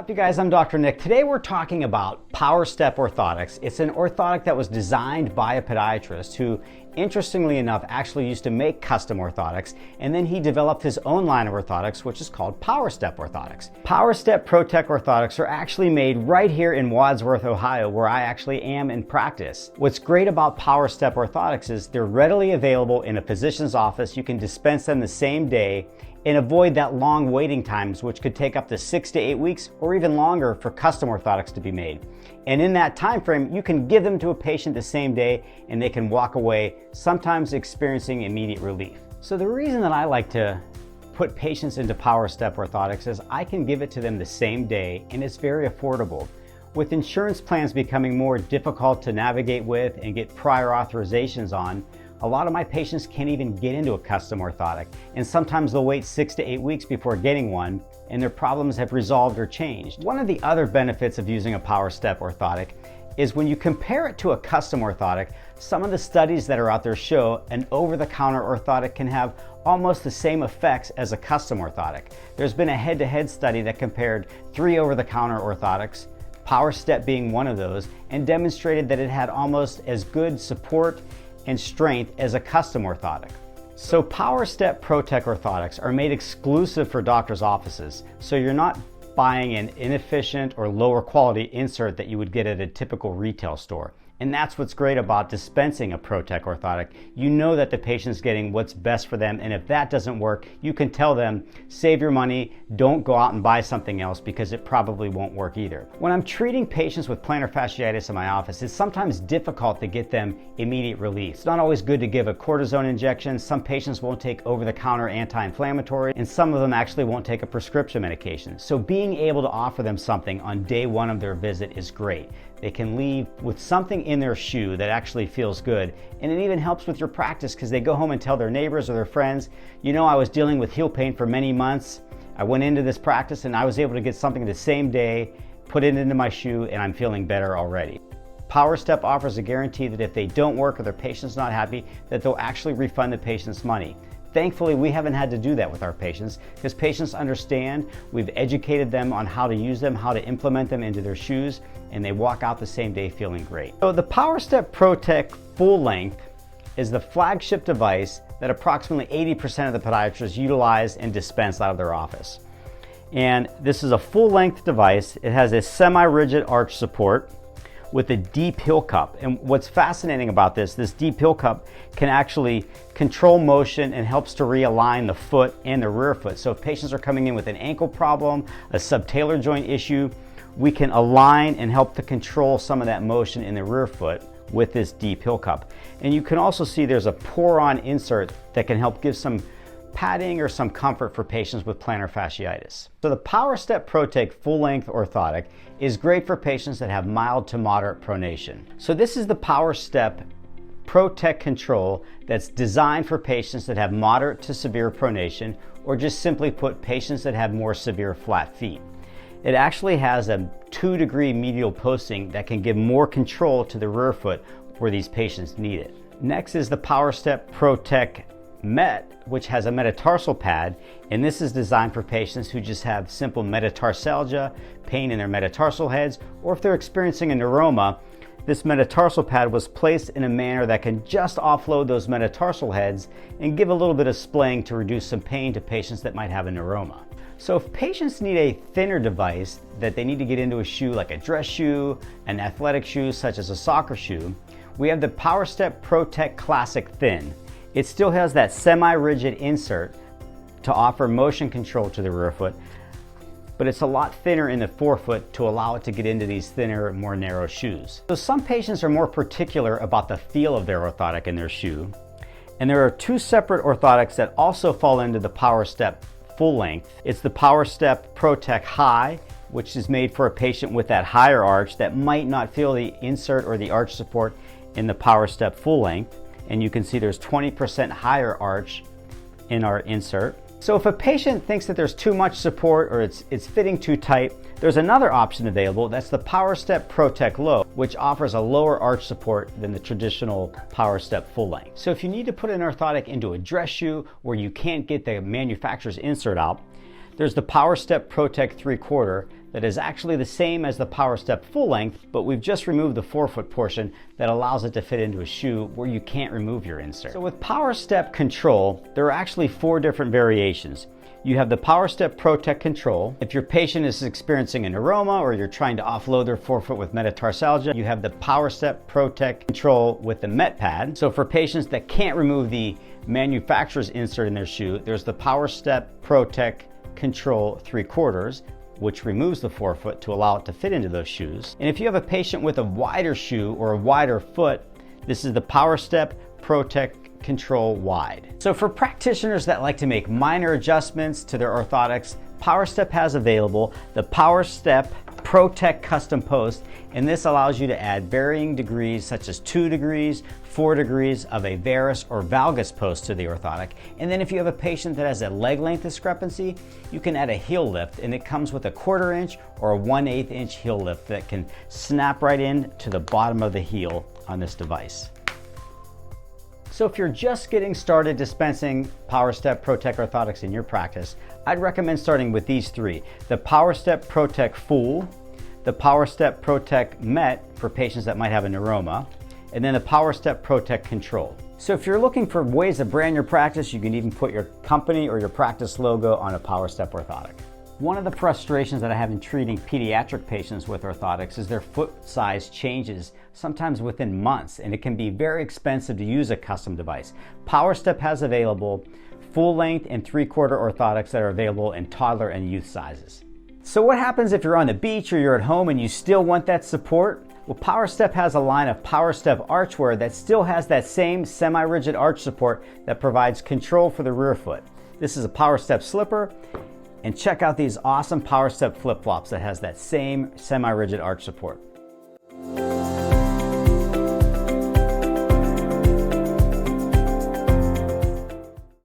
What's up, you guys? I'm Dr. Nick. Today we're talking about PowerStep Orthotics. It's an orthotic that was designed by a podiatrist who, interestingly enough, actually used to make custom orthotics, and then he developed his own line of orthotics, which is called PowerStep Orthotics. PowerStep ProTech orthotics are actually made right here in Wadsworth, Ohio, where I actually am in practice. What's great about PowerStep Orthotics is they're readily available in a physician's office. You can dispense them the same day and avoid that long waiting times, which could take up to 6 to 8 weeks or even longer for custom orthotics to be made. And in that time frame, you can give them to a patient the same day and they can walk away, sometimes experiencing immediate relief. So the reason that I like to put patients into PowerStep Orthotics is I can give it to them the same day and it's very affordable. With insurance plans becoming more difficult to navigate with and get prior authorizations on, a lot of my patients can't even get into a custom orthotic, and sometimes they'll wait 6 to 8 weeks before getting one, and their problems have resolved or changed. One of the other benefits of using a PowerStep orthotic is when you compare it to a custom orthotic, some of the studies that are out there show an over-the-counter orthotic can have almost the same effects as a custom orthotic. There's been a head-to-head study that compared 3 over-the-counter orthotics, PowerStep being one of those, and demonstrated that it had almost as good support and strength as a custom orthotic. So PowerStep ProTech orthotics are made exclusive for doctors' offices, so you're not buying an inefficient or lower quality insert that you would get at a typical retail store. And that's what's great about dispensing a ProTech orthotic. You know that the patient's getting what's best for them, and if that doesn't work, you can tell them, save your money, don't go out and buy something else because it probably won't work either. When I'm treating patients with plantar fasciitis in my office, it's sometimes difficult to get them immediate relief. It's not always good to give a cortisone injection. Some patients won't take over-the-counter anti-inflammatory, and some of them actually won't take a prescription medication. So being able to offer them something on day one of their visit is great. They can leave with something in their shoe that actually feels good. And it even helps with your practice because they go home and tell their neighbors or their friends, you know, I was dealing with heel pain for many months. I went into this practice and I was able to get something the same day, put it into my shoe, and I'm feeling better already. PowerStep offers a guarantee that if they don't work or their patient's not happy, that they'll actually refund the patient's money. Thankfully, we haven't had to do that with our patients because patients understand. We've educated them on how to use them, how to implement them into their shoes, and they walk out the same day feeling great. So the PowerStep ProTech Full Length is the flagship device that approximately 80% of the podiatrists utilize and dispense out of their office. And this is a full-length device. It has a semi-rigid arch support with a deep heel cup. And what's fascinating about this deep heel cup can actually control motion and helps to realign the foot and the rear foot. So if patients are coming in with an ankle problem, a subtalar joint issue, we can align and help to control some of that motion in the rear foot with this deep heel cup. And you can also see there's a pour-on insert that can help give some padding or some comfort for patients with plantar fasciitis. So the PowerStep ProTech full-length orthotic is great for patients that have mild to moderate pronation. So this is the PowerStep ProTech control that's designed for patients that have moderate to severe pronation, or just simply put, patients that have more severe flat feet. It actually has a 2-degree medial posting that can give more control to the rear foot where these patients need it. Next is the PowerStep ProTech Met, which has a metatarsal pad, and this is designed for patients who just have simple metatarsalgia, pain in their metatarsal heads, or if they're experiencing a neuroma. This metatarsal pad was placed in a manner that can just offload those metatarsal heads and give a little bit of splaying to reduce some pain to patients that might have a neuroma. So if patients need a thinner device that they need to get into a shoe like a dress shoe, an athletic shoe such as a soccer shoe, we have the PowerStep ProTech Classic Thin. It still has that semi-rigid insert to offer motion control to the rear foot, but it's a lot thinner in the forefoot to allow it to get into these thinner, more narrow shoes. So some patients are more particular about the feel of their orthotic in their shoe, and there are 2 separate orthotics that also fall into the PowerStep full length. It's the PowerStep ProTech High, which is made for a patient with that higher arch that might not feel the insert or the arch support in the PowerStep full length. And you can see there's 20% higher arch in our insert. So if a patient thinks that there's too much support or it's fitting too tight, there's another option available. That's the PowerStep ProTech Low, which offers a lower arch support than the traditional PowerStep full length. So if you need to put an orthotic into a dress shoe where you can't get the manufacturer's insert out, there's the PowerStep ProTech 3/4 that is actually the same as the PowerStep full length, but we've just removed the forefoot portion that allows it to fit into a shoe where you can't remove your insert. So with PowerStep Control, there are actually 4 different variations. You have the PowerStep ProTech Control. If your patient is experiencing an neuroma or you're trying to offload their forefoot with metatarsalgia, you have the PowerStep ProTech Control with the Met Pad. So for patients that can't remove the manufacturer's insert in their shoe, there's the PowerStep ProTech Control 3/4, which removes the forefoot to allow it to fit into those shoes. And if you have a patient with a wider shoe or a wider foot, this is the PowerStep ProTech Control Wide. So for practitioners that like to make minor adjustments to their orthotics, PowerStep has available the PowerStep ProTech CustomPost, and this allows you to add varying degrees such as 2 degrees, 4 degrees of a varus or valgus post to the orthotic. And then if you have a patient that has a leg length discrepancy, you can add a heel lift, and it comes with a 1/4 inch or a 1/8 inch heel lift that can snap right in to the bottom of the heel on this device. So if you're just getting started dispensing PowerStep ProTech orthotics in your practice, I'd recommend starting with these 3. The PowerStep ProTech Full, the PowerStep ProTech Met for patients that might have a neuroma, and then the PowerStep ProTech Control. So if you're looking for ways to brand your practice, you can even put your company or your practice logo on a PowerStep orthotic. One of the frustrations that I have in treating pediatric patients with orthotics is their foot size changes sometimes within months, and it can be very expensive to use a custom device. PowerStep has available full length and 3/4 orthotics that are available in toddler and youth sizes. So what happens if you're on the beach or you're at home and you still want that support? Well, PowerStep has a line of PowerStep archwear that still has that same semi-rigid arch support that provides control for the rear foot. This is a PowerStep slipper, and check out these awesome PowerStep flip-flops that has that same semi-rigid arch support.